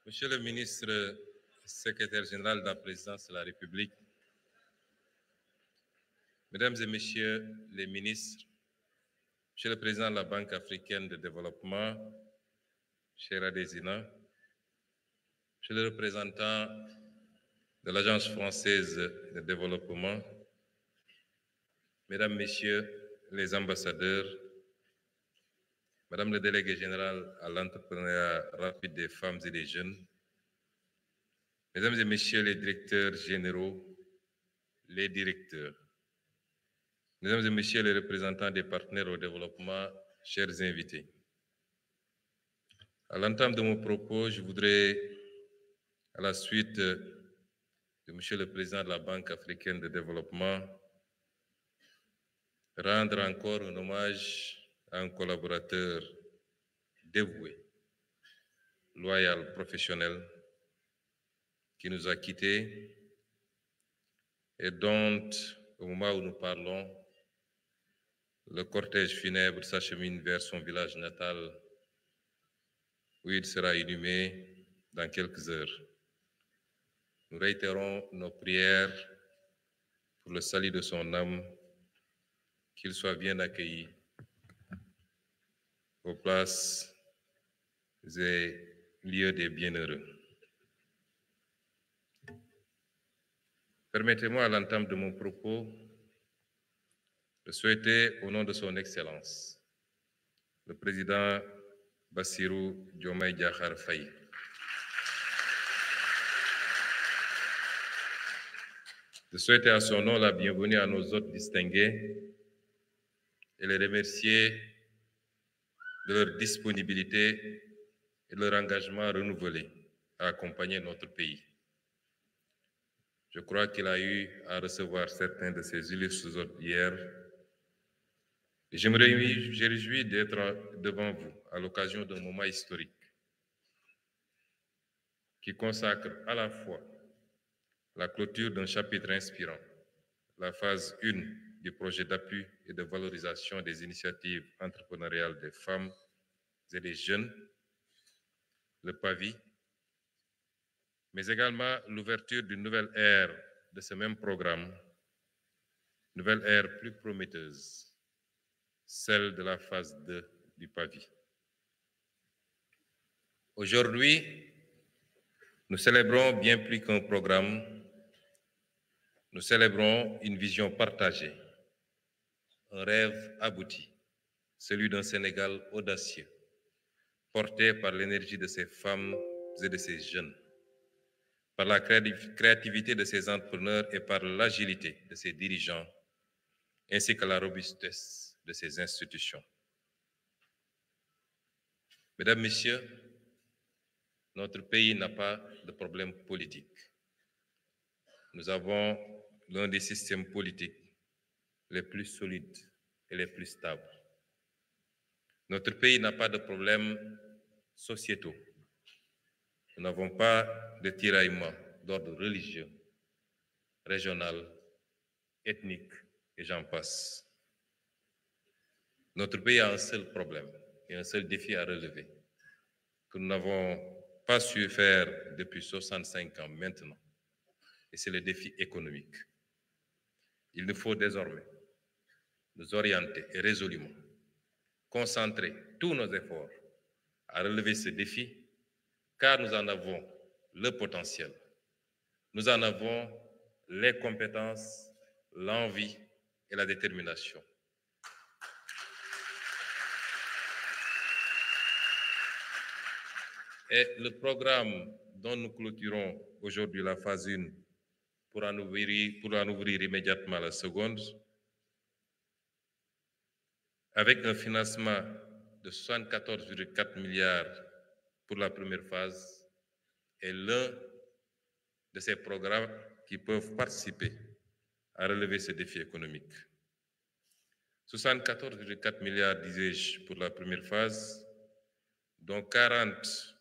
Monsieur le ministre, secrétaire général de la présidence de la République, Mesdames et Messieurs les ministres, Monsieur le président de la Banque africaine de développement, cher Adesina, Monsieur le représentant de l'Agence française de développement, Mesdames, Messieurs les ambassadeurs, Madame le délégué général à l'entrepreneuriat rapide des femmes et des jeunes, Mesdames et Messieurs les directeurs généraux, les directeurs, Mesdames et Messieurs les représentants des partenaires au développement, chers invités. À l'entame de mon propos, je voudrais, à la suite de Monsieur le Président de la Banque africaine de développement, rendre encore un hommage à un collaborateur dévoué, loyal, professionnel, qui nous a quittés et dont, au moment où nous parlons, le cortège funèbre s'achemine vers son village natal où il sera inhumé dans quelques heures. Nous réitérons nos prières pour le salut de son âme, qu'il soit bien accueilli aux places et lieux des bienheureux. Permettez-moi à l'entame de mon propos de souhaiter au nom de son Excellence, le président Bassirou Diomaye Diakhar Faye, de souhaiter à son nom la bienvenue à nos hôtes distingués et les remercier de leur disponibilité et de leur engagement renouvelé à accompagner notre pays. Je crois qu'il a eu à recevoir certains de ces illustres hôtes hier et je me réjouis d'être devant vous à l'occasion d'un moment historique qui consacre à la fois la clôture d'un chapitre inspirant, la phase 1 du projet d'appui et de valorisation des initiatives entrepreneuriales des femmes et des jeunes, le PAVI, mais également l'ouverture d'une nouvelle ère de ce même programme, nouvelle ère plus prometteuse, celle de la phase 2 du PAVI. Aujourd'hui, nous célébrons bien plus qu'un programme, nous célébrons une vision partagée, un rêve abouti, celui d'un Sénégal audacieux, porté par l'énergie de ses femmes et de ses jeunes, par la créativité de ses entrepreneurs et par l'agilité de ses dirigeants, ainsi que la robustesse de ses institutions. Mesdames, Messieurs, notre pays n'a pas de problème politique. Nous avons l'un des systèmes politiques les plus solides et les plus stables. Notre pays n'a pas de problèmes sociétaux. Nous n'avons pas de tiraillements d'ordre religieux, régional, ethnique, et j'en passe. Notre pays a un seul problème et un seul défi à relever, que nous n'avons pas su faire depuis 65 ans maintenant, et c'est le défi économique. Il nous faut désormais nous orienter et résolument concentrer tous nos efforts à relever ce défi, car nous en avons le potentiel, nous en avons les compétences, l'envie et la détermination. Et le programme dont nous clôturons aujourd'hui la phase 1 pour en ouvrir immédiatement la seconde, avec un financement de 74,4 milliards pour la première phase, est l'un de ces programmes qui peuvent participer à relever ce défi économique. 74,4 milliards, disais-je, pour la première phase, dont 40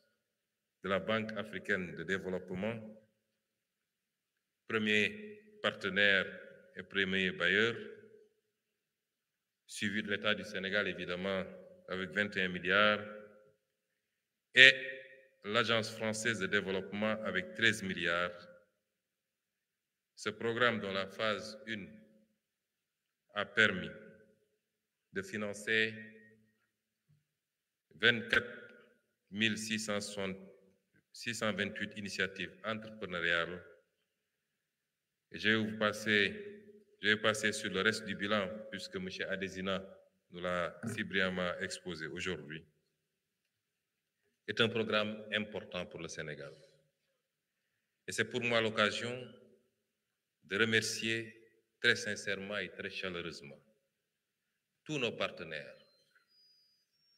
de la Banque africaine de développement, premier partenaire et premier bailleur, suivi de l'État du Sénégal, évidemment, avec 21 milliards, et l'Agence française de développement avec 13 milliards. Ce programme, dont la phase 1 a permis de financer 24 628 initiatives entrepreneuriales. Et je vais passer sur le reste du bilan, puisque M. Adesina nous l'a si brillamment exposé aujourd'hui. C'est un programme important pour le Sénégal. Et c'est pour moi l'occasion de remercier très sincèrement et très chaleureusement tous nos partenaires,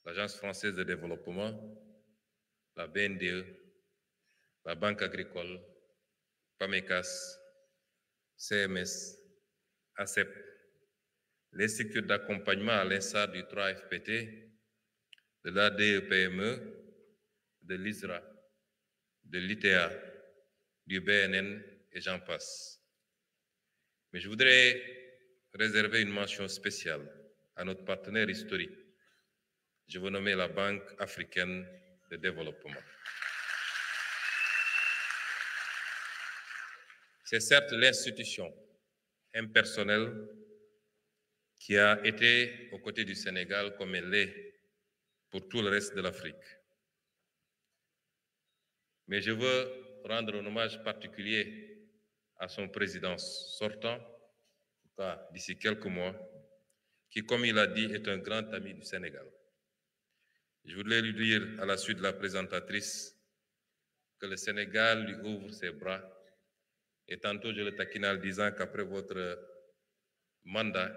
l'Agence française de développement, la BNDE, la Banque agricole, PAMECAS, CMS, ACEP, les structures d'accompagnement à l'instar du 3FPT, de l'ADEPME, de l'ISRA, de l'ITA, du BNN et j'en passe. Mais je voudrais réserver une mention spéciale à notre partenaire historique. Je veux nommer la Banque africaine de développement. C'est certes l'institution impersonnelle qui a été aux côtés du Sénégal comme elle l'est pour tout le reste de l'Afrique. Mais je veux rendre un hommage particulier à son président sortant, en tout cas d'ici quelques mois, qui, comme il a dit, est un grand ami du Sénégal. Je voudrais lui dire à la suite de la présentatrice que le Sénégal lui ouvre ses bras. Et tantôt, je le taquine en disant qu'après votre mandat,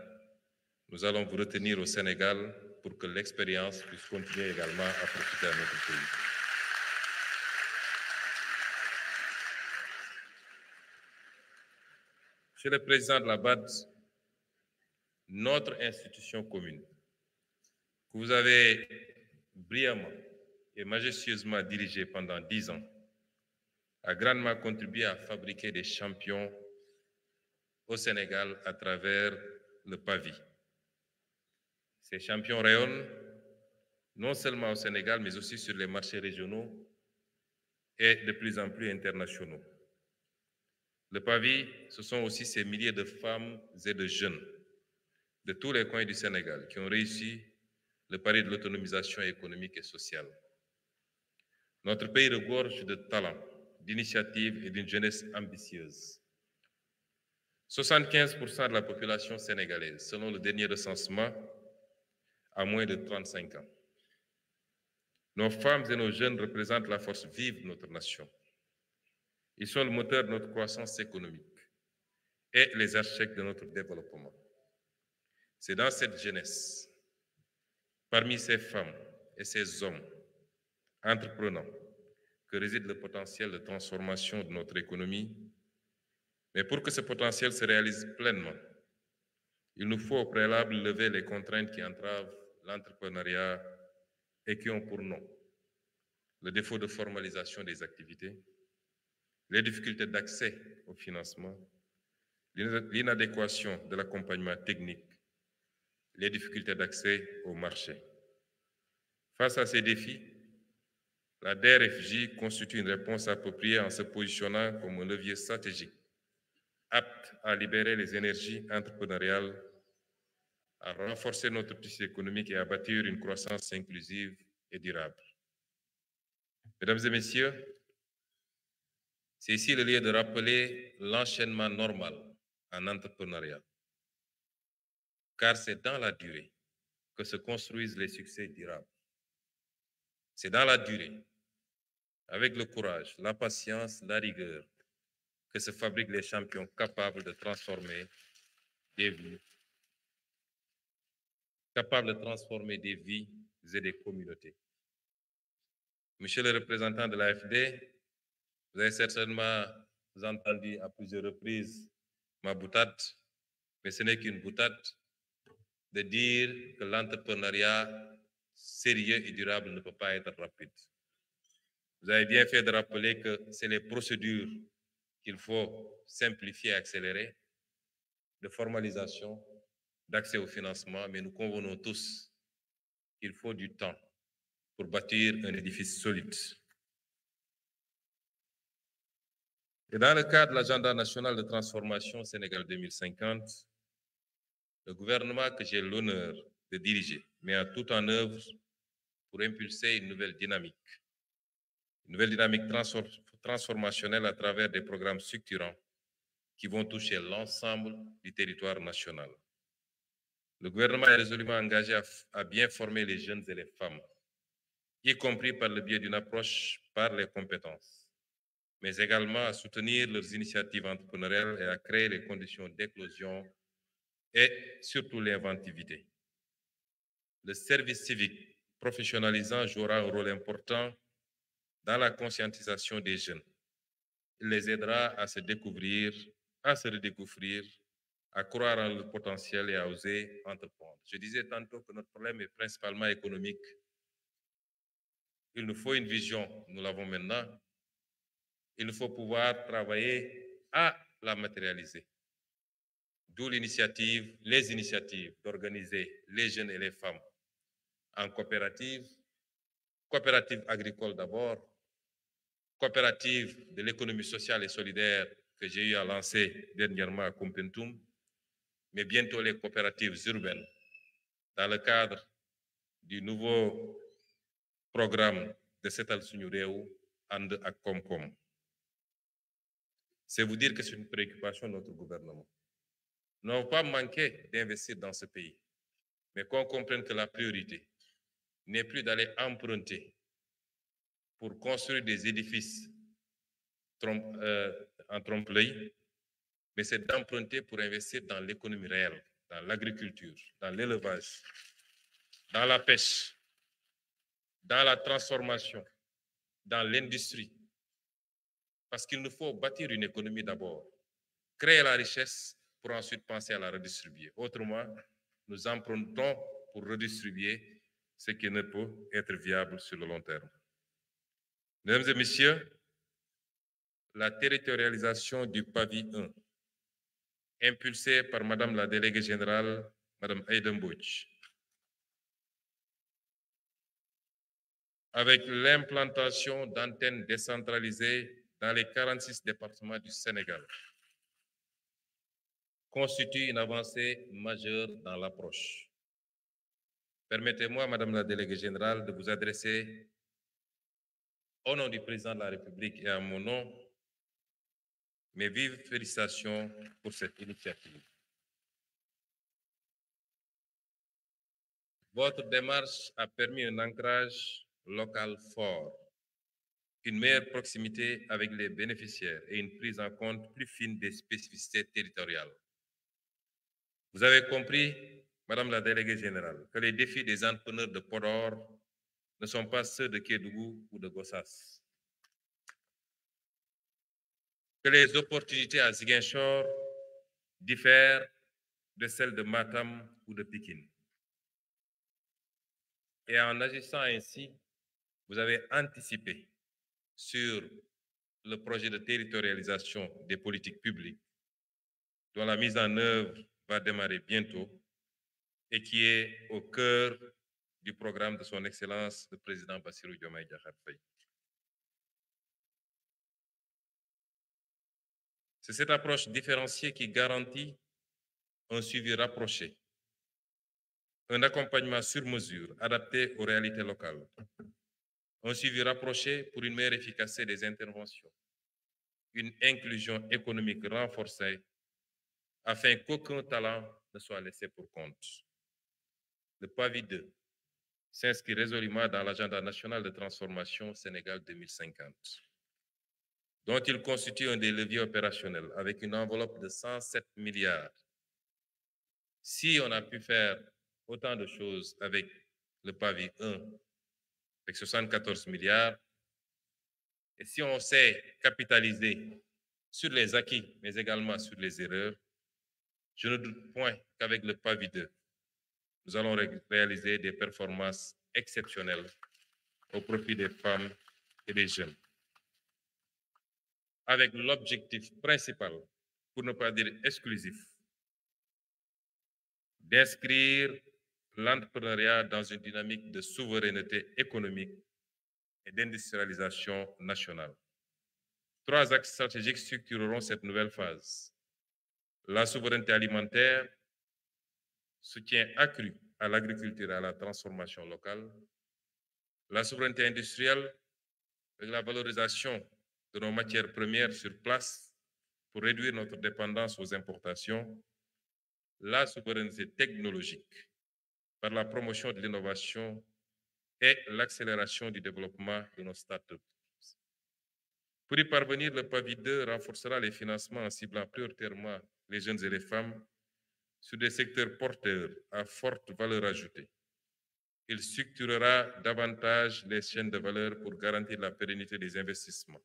nous allons vous retenir au Sénégal pour que l'expérience puisse continuer également à profiter à notre pays. Monsieur le Président de la BAD, notre institution commune, que vous avez brillamment et majestueusement dirigée pendant 10 ans, a grandement contribué à fabriquer des champions au Sénégal à travers le PAVI. Ces champions rayonnent non seulement au Sénégal, mais aussi sur les marchés régionaux et de plus en plus internationaux. Le PAVI, ce sont aussi ces milliers de femmes et de jeunes de tous les coins du Sénégal qui ont réussi le pari de l'autonomisation économique et sociale. Notre pays regorge de talents, d'initiatives et d'une jeunesse ambitieuse. 75% de la population sénégalaise, selon le dernier recensement, a moins de 35 ans. Nos femmes et nos jeunes représentent la force vive de notre nation. Ils sont le moteur de notre croissance économique et les architectes de notre développement. C'est dans cette jeunesse, parmi ces femmes et ces hommes entreprenants, que réside le potentiel de transformation de notre économie. Mais pour que ce potentiel se réalise pleinement, il nous faut au préalable lever les contraintes qui entravent l'entrepreneuriat et qui ont pour nom le défaut de formalisation des activités, les difficultés d'accès au financement, l'inadéquation de l'accompagnement technique, les difficultés d'accès au marché. Face à ces défis, la DRFJ constitue une réponse appropriée en se positionnant comme un levier stratégique, apte à libérer les énergies entrepreneuriales, à renforcer notre tissu économique et à bâtir une croissance inclusive et durable. Mesdames et messieurs, c'est ici le lieu de rappeler l'enchaînement normal en entrepreneuriat, car c'est dans la durée que se construisent les succès durables. C'est dans la durée, avec le courage, la patience, la rigueur, que se fabriquent les champions capables de transformer des vies, et des communautés. Monsieur le représentant de l'AFD, vous avez certainement entendu à plusieurs reprises ma boutade, mais ce n'est qu'une boutade de dire que l'entrepreneuriat sérieux et durable ne peut pas être rapide. Vous avez bien fait de rappeler que c'est les procédures qu'il faut simplifier et accélérer, de formalisation, d'accès au financement, mais nous convenons tous qu'il faut du temps pour bâtir un édifice solide. Et dans le cadre de l'agenda national de transformation Sénégal 2050, le gouvernement que j'ai l'honneur de diriger met tout en œuvre pour impulser une nouvelle dynamique transformationnelle à travers des programmes structurants qui vont toucher l'ensemble du territoire national. Le gouvernement est résolument engagé à bien former les jeunes et les femmes, y compris par le biais d'une approche par les compétences, mais également à soutenir leurs initiatives entrepreneuriales et à créer les conditions d'éclosion et surtout l'inventivité. Le service civique professionnalisant jouera un rôle important dans la conscientisation des jeunes. Il les aidera à se découvrir, à se redécouvrir, à croire en leur potentiel et à oser entreprendre. Je disais tantôt que notre problème est principalement économique. Il nous faut une vision, nous l'avons maintenant. Il nous faut pouvoir travailler à la matérialiser. D'où les initiatives d'organiser les jeunes et les femmes en coopérative agricole d'abord, coopérative de l'économie sociale et solidaire que j'ai eu à lancer dernièrement à Kumpentum, mais bientôt les coopératives urbaines dans le cadre du nouveau programme de Setal Suñu Réew And ak Komkom. C'est vous dire que c'est une préoccupation de notre gouvernement. Nous n'avons pas manqué d'investir dans ce pays, mais qu'on comprenne que la priorité n'est plus d'aller emprunter pour construire des édifices en trompe-l'œil, mais c'est d'emprunter pour investir dans l'économie réelle, dans l'agriculture, dans l'élevage, dans la pêche, dans la transformation, dans l'industrie. Parce qu'il nous faut bâtir une économie d'abord, créer la richesse pour ensuite penser à la redistribuer. Autrement, nous empruntons pour redistribuer ce qui ne peut être viable sur le long terme. Mesdames et messieurs, la territorialisation du PAVI 1, impulsée par Madame la déléguée générale, Madame Aïda Mbodj, avec l'implantation d'antennes décentralisées dans les 46 départements du Sénégal, constitue une avancée majeure dans l'approche. Permettez-moi, Madame la déléguée générale, de vous adresser, au nom du président de la République et à mon nom, mes vives félicitations pour cette initiative. Votre démarche a permis un ancrage local fort, une meilleure proximité avec les bénéficiaires et une prise en compte plus fine des spécificités territoriales. Vous avez compris, Madame la déléguée générale, que les défis des entrepreneurs de Podor ne sont pas ceux de Kédougou ou de Gossas. Que les opportunités à Ziguinchor diffèrent de celles de Matam ou de Pikine. Et en agissant ainsi, vous avez anticipé sur le projet de territorialisation des politiques publiques dont la mise en œuvre va démarrer bientôt et qui est au cœur du programme de son Excellence le Président Bassirou Diomaye Diakhar Faye. C'est cette approche différenciée qui garantit un suivi rapproché, un accompagnement sur mesure adapté aux réalités locales, un suivi rapproché pour une meilleure efficacité des interventions, une inclusion économique renforcée afin qu'aucun talent ne soit laissé pour compte. Le PAVI 2 s'inscrit résolument dans l'agenda national de transformation Sénégal 2050, dont il constitue un des leviers opérationnels avec une enveloppe de 107 milliards. Si on a pu faire autant de choses avec le PAVI 1, avec 74 milliards, et si on sait capitaliser sur les acquis, mais également sur les erreurs, je ne doute point qu'avec le PAVI 2, nous allons réaliser des performances exceptionnelles au profit des femmes et des jeunes, avec l'objectif principal, pour ne pas dire exclusif, d'inscrire l'entrepreneuriat dans une dynamique de souveraineté économique et d'industrialisation nationale. 3 axes stratégiques structureront cette nouvelle phase. La souveraineté alimentaire, soutien accru à l'agriculture et à la transformation locale, la souveraineté industrielle, avec la valorisation de nos matières premières sur place pour réduire notre dépendance aux importations, la souveraineté technologique par la promotion de l'innovation et l'accélération du développement de nos startups. Pour y parvenir, le PAVI 2 renforcera les financements en ciblant prioritairement les jeunes et les femmes sur des secteurs porteurs à forte valeur ajoutée. Il structurera davantage les chaînes de valeur pour garantir la pérennité des investissements.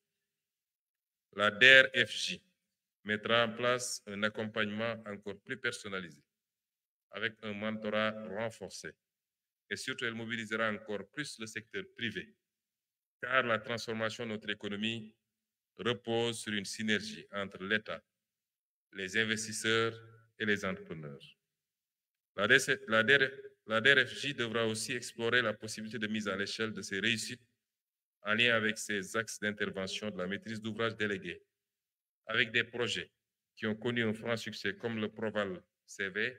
La DER/FJ mettra en place un accompagnement encore plus personnalisé, avec un mentorat renforcé. Et surtout, elle mobilisera encore plus le secteur privé, car la transformation de notre économie repose sur une synergie entre l'État, les investisseurs et les entrepreneurs. La DER/FJ devra aussi explorer la possibilité de mise à l'échelle de ces réussites en lien avec ces axes d'intervention de la maîtrise d'ouvrage déléguée, avec des projets qui ont connu un franc succès comme le Proval CV,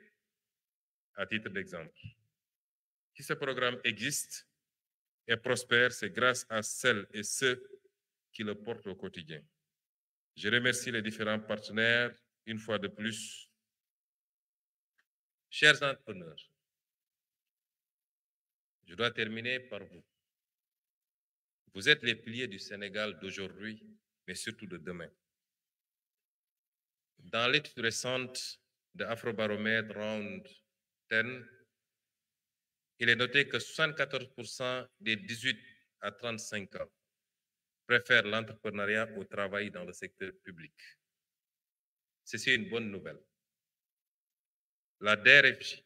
à titre d'exemple. Si ce programme existe et prospère, c'est grâce à celles et ceux qui le portent au quotidien. Je remercie les différents partenaires une fois de plus. Chers entrepreneurs, je dois terminer par vous. Vous êtes les piliers du Sénégal d'aujourd'hui, mais surtout de demain. Dans l'étude récente de Afrobaromètre Round 10, il est noté que 74% des 18 à 35 ans préfèrent l'entrepreneuriat au travail dans le secteur public. C'est une bonne nouvelle. La DER/FJ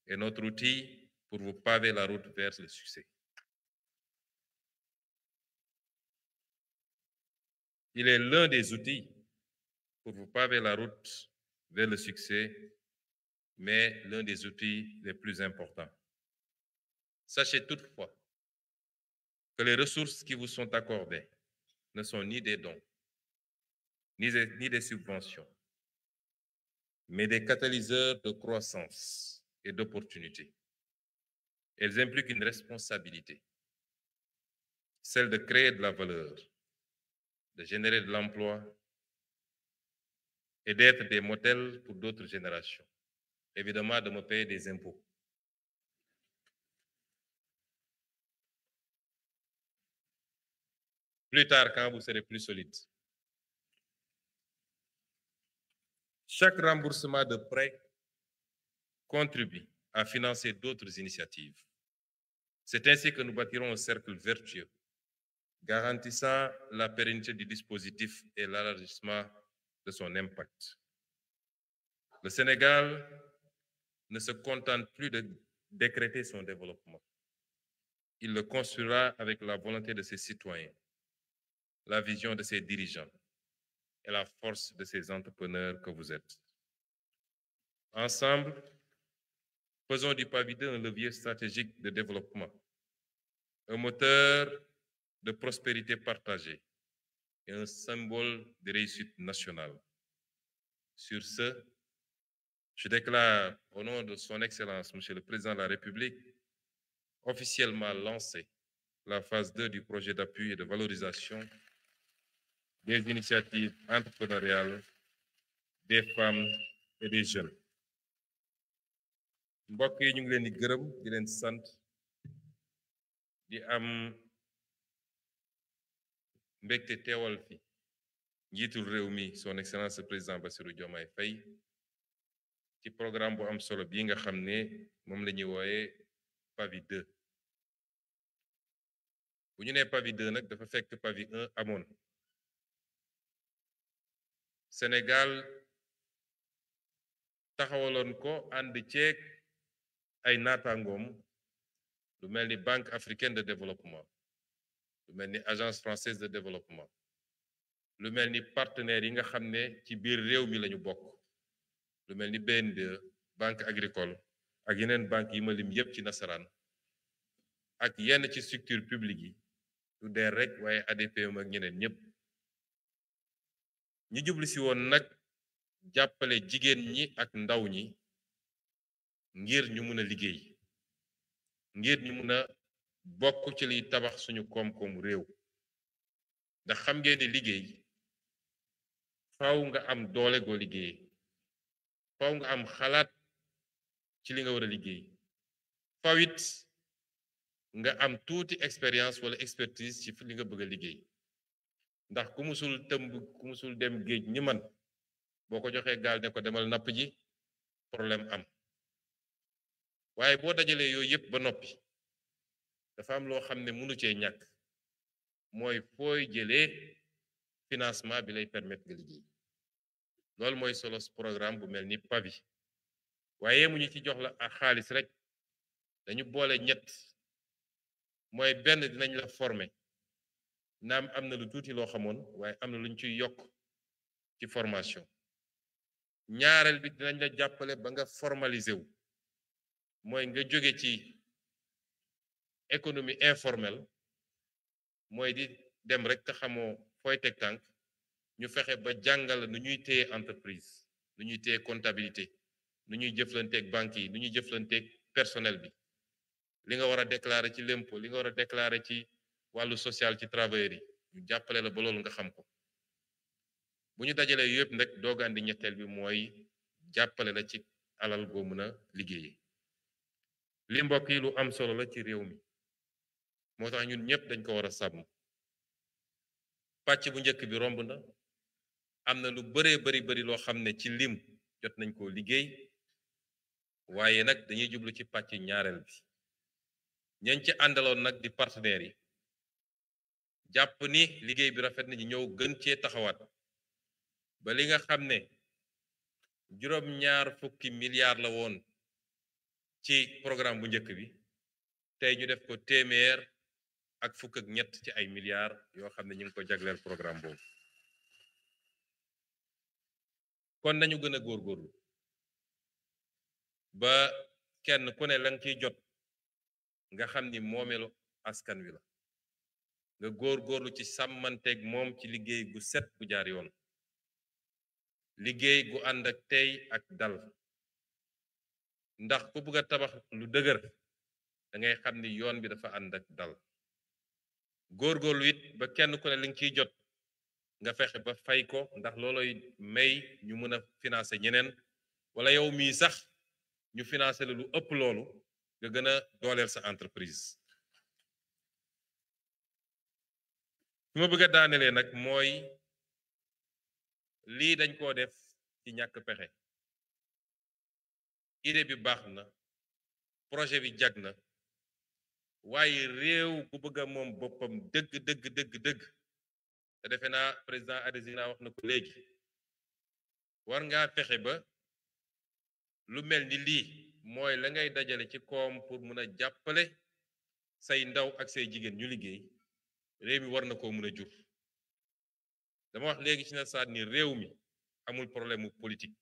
est notre outil pour vous paver la route vers le succès. Il est l'un des outils pour vous paver la route vers le succès, mais l'un des outils les plus importants. Sachez toutefois que les ressources qui vous sont accordées ne sont ni des dons, ni des subventions, mais des catalyseurs de croissance et d'opportunités. Elles impliquent une responsabilité, celle de créer de la valeur, de générer de l'emploi et d'être des modèles pour d'autres générations. Évidemment, de me payer des impôts. Plus tard, quand vous serez plus solide. Chaque remboursement de prêt contribue à financer d'autres initiatives. C'est ainsi que nous bâtirons un cercle vertueux, garantissant la pérennité du dispositif et l'élargissement de son impact. Le Sénégal ne se contente plus de décréter son développement. Il le construira avec la volonté de ses citoyens, la vision de ses dirigeants et la force de ses entrepreneurs que vous êtes. Ensemble, faisons du PAVI 2 un levier stratégique de développement, un moteur de prospérité partagée et un symbole de réussite nationale. Sur ce, je déclare au nom de son Excellence, Monsieur le Président de la République, officiellement lancé la phase 2 du projet d'appui et de valorisation des initiatives entrepreneuriales des femmes et des jeunes. mbokk yi ñu ngi leen di gërëm di leen sant di am mbégte teewal fi njiitul réew mi son excellence le président Bassirou Diomaye Faye ci programme bu am solo bii nga xam ne moom la ñuy wooyee PAVI 2 bu ñu nee PAVI 2 nag dafa fekk PAVI 1 amoon Sénégal taxawaloon ko ànd ceeg ay naataangoom lu mel ni Banque africaine de développement lu mel ni Agence française de développement lu mel ni partenaires yi nga xam ne ci biir réew mi lañu bokk lu mel ni BNDE Banque agricole ak yeneen banque yi ma lim yépp ci nasaraan ak yenn ci structure publique yi du DER rek waaye ADPM ak ñeneen ñëpp ñu jublu si woon nag jàppale jigéen ñi ak ndaw ñi ngir ñu mun a liggéey ngir ñu mun a bokk ci liy tabax suñu koom-koomu réew ndax xam ngeen ni liggéey faaw nga am doole goo liggéey faaw nga am xalaat ci li nga war a liggéey faaw it nga am tuuti expérience wala expertise ci li nga bëgg a liggéey ndax ku musul dem géej ñi man boo ko joxee gaal ne ko demal napp ji problème am waaye boo dajalee yooyu yëpp ba noppi dafa am loo xam ne mënu cee ñàkk mooy fooy jëlee financement bi lay permettre nga liggéey loolu mooy solo programme bu mel ni PAVI waaye mu ñu ci jox la ak xaalis rek dañu boole ñett mooy benn dinañ la former naam am na lu tuuti loo xamoon waaye am na lu ñu ciy yokk ci formation ñaareel bi dinañ la jàppale ba nga formaliser wu mooy nga jóge ci économie informelle mooy di dem rek te xamoo fooy teg tànk ñu fexe ba jàngal nu ñuy téye entreprise nu ñuy téye comptabilité nu ñuy jëflanteeg banques yi nu ñuy jëflanteeg personnel bi li nga war a déclarer ci l'impôt li nga war a déclarer ci wàllu social ci travailleurs yi ñu jàppale la ba loolu nga xam ko bu ñu dajalee yëpp nag doog andi ñetteel bi mooy jàppale la ci alal goo mën a liggéeyee li mbokk yi lu am solo la ci réew mi moo tax ñun ñëpp dañ ko war a sàmm pàcc bu njëkk bi romb na am na lu bëree bari loo xam ne ci lim jot nañ koo liggéey waaye nag dañuy jublu ci pàcc ñaareel bi ñañ ci àndaloon nag di partenaires yi jàpp ni liggéey bi rafet na ñu ñëw gën cee taxawaat ba li nga xam ne juróom-ñaar fukki milliards la woon ci programme bu njëkk bi tey ñu def ko téeméer ak fukk ak ñett ci ay milliards yoo xam ne ñu ngi ko jagleel programme boobu kon nañu gën a góorgóorlu ba kenn ku ne la nga ciy jot nga xam ni moomeelu askan wi la nga góorgóorlu ci sàmmanteeg moom ci liggéey gu set bu jaar yoon liggéey gu ànd ak tey ak dal ndax ku bëgg a tabax lu dëgër da ngay xam ni yoon bi dafa ànd ak dal góorgóorlu it ba kenn ku ne li nga ciy jot nga fexe ba fay ko ndax looloy may ñu mën a financer ñeneen wala yow mii sax ñu financer la lu ëpp loolu nga gën a dooleel sa entreprise fi ma bëgg a daanelee nag mooy lii dañ koo def ci ñàkk pexe idée bi baax na projet bi jag na waaye réew bu bëgg a moom boppam dëgg dëgg te defe naa président Adesina wax na ko léegi war ngaa fexe ba lu mel ni lii mooy la ngay dajale ci koom pour mun a jàppale say ndaw ak say jigéen ñu liggéey réew mi war na koo mun a jur dama wax léegi ci na saat ni réew mi amul problème mu politique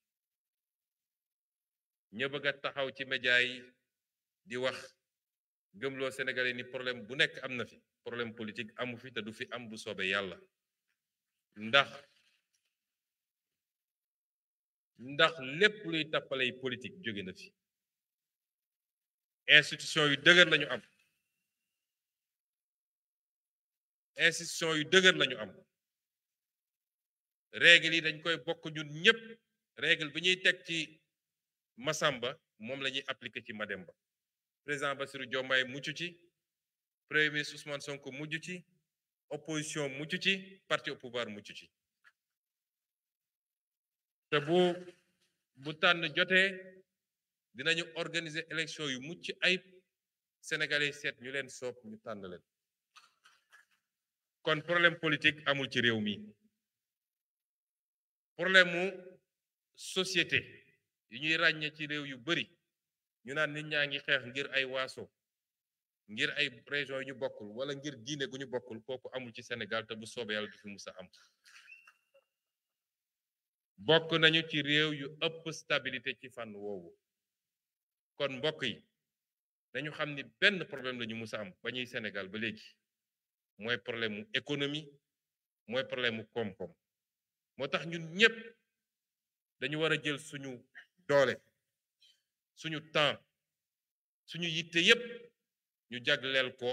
ña bëgg a taxaw ci média yi di wax gëmloo Sénégalais ni problème bu nekk am na fi problème politique amu fi te du fi am bu soobee yàlla ndax lépp luy tappalay politique jóge na fi institution yu dëgër lañu am institution yu dëgër lañu am règle yi dañ koy bokk ñun ñëpp règle bi ñuy teg ci Masamba moom la ñuy appliquer ci Mademba président Bassirou Diomaye mucc ci premier ministre Ousmane Sonko mujj ci opposition mucc ci parti au pouvoir mucc ci te bu tànn jotee dinañu organiser élection yu mucc ay sénégalais seet ñu leen soob ñu tànn leen kon problème politique amul ci réew mi problème mu société yi ñuy ràññee ci réew yu bari ñu naan nit ñaa ngi xeex ngir ay waaso ngir ay région yu ñu bokkul wala ngir diine gu ñu bokkul kooku amul ci Sénégal te bu soobee yàlla du fi musa am bokk nañu ci réew yu ëpp stabilité ci fànn woowu kon mbokk yi dañu xam ni benn problème la ñu musa am ba ñuy Sénégal ba léegi mooy problème mu économie mooy problème mu koom-koom moo tax ñun ñëpp dañu war a jël suñu doole suñu temps suñu yitte yépp ñu jagleel ko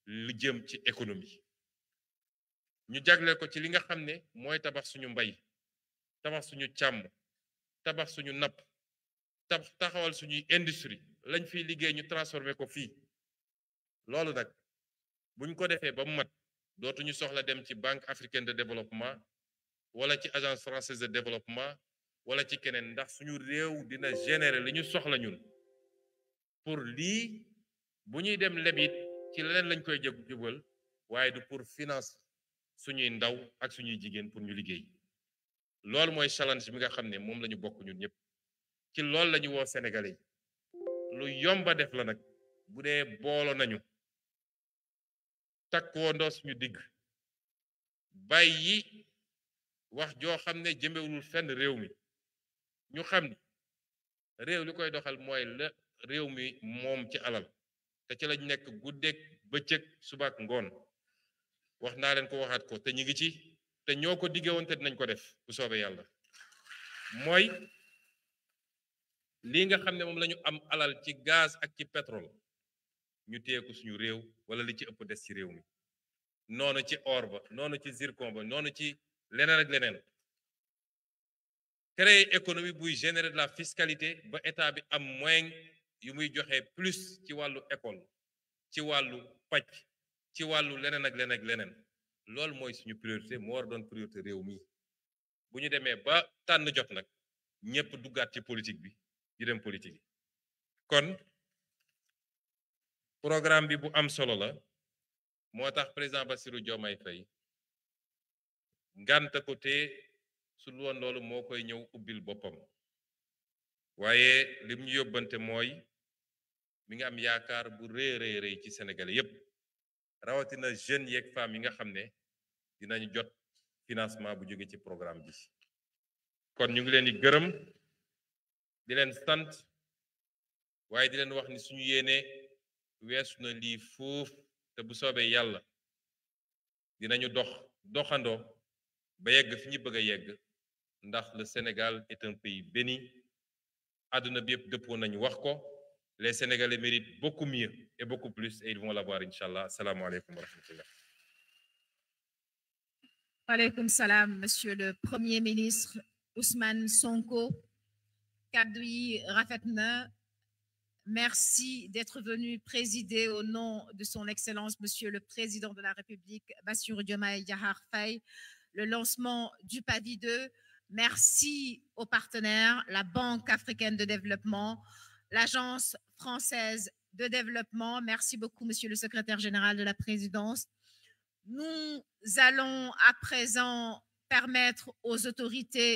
li jëm ci économie ñu jagleel ko ci li nga xam ne mooy tabax suñu mbay tabax suñu càmm tabax suñu napp taxawal suñuy industrie lañ fiy liggéey ñu transformé ko fii loolu nag buñ ko defee ba mu mat dootuñu soxla dem ci banque africaine de développement wala ci agence française de développement wala ci keneen ndax suñu réew dina générer li ñu soxla ñun pour lii bu ñuy dem lebit ci leneen lañ koy jubal waaye du pour finance suñuy ndaw ak suñuy jigéen pour ñu liggéey loolu mooy challenge bi nga xam ne moom la ñu bokk ñun ñëpp ci loolu la ñu woo Sénégalais yi lu yomba def la nag bu dee booloo nañu takkoondoo suñu digg bàyyi wax joo xam ne jëmewul fenn réew mi ñu xam ni réew li koy doxal mooy la réew mi moom ci alal te ci lañ nekk guddeeg bëccëg subaak ngoon wax naa leen ko waxaat ko te ñu ngi ci te ñoo ko diggee woon te dinañ ko def bu soobee yàlla mooy lii nga xam ne moom la ñu am alal ci gaz ak ci pétrole ñu téye ko suñu réew wala li ci ëpp des ci réew mi noonu ci or ba noonu ci zircon ba noonu ci leneen ak leneen créer économie buy générer de la fiscalité ba état bi am moyen yu muy joxe plus ci wàllu école ci wàllu paj ci wàllu leneen ak leneen ak leneen loolu mooy suñu priorité moo war a doon priorité réew mi bu ñu demee ba tànn jot nag ñëpp duggaat ci politique bi ñu dem politique yi kon programme bi bu am solo la moo tax président Bassirou Diomaye Faye ngànta ko te su woon loolu moo koy ñëw ubbil boppam waaye lim ñu yóbbante mooy mi ngi am yaakaar bu rëy rëy ci Sénégalais yépp rawatina jeunes yeeg femmes yi nga xam ne dinañu jot financement bu jóge ci programme bi kon ñu ngi leen di gërëm di leen sant waaye di leen wax ni suñu yéene weesu na lii foofu te bu soobee yàlla dinañu doxandoo ba yegg fi ñu bëgg a yegg ndax le Sénégal est un pays béni àdduna bi yëpp dëppoo nañu wax ko les Sénégalais méritent beaucoup mieux et beaucoup plus et ils vont l'avoir inchallah. Assalamu alaikum wa rahmatullah. Alaikum salam, Monsieur le Premier ministre Ousmane Sonko. Kaddu yi rafet na. Merci d'être venu présider au nom de son Excellence, Monsieur le Président de la République, Bassirou Diomaye Diakhar Faye, le lancement du PAVI 2. Merci aux partenaires, la Banque africaine de développement, l'Agence française de développement. Merci beaucoup, Monsieur le Secrétaire général de la Présidence. Nous allons à présent permettre aux autorités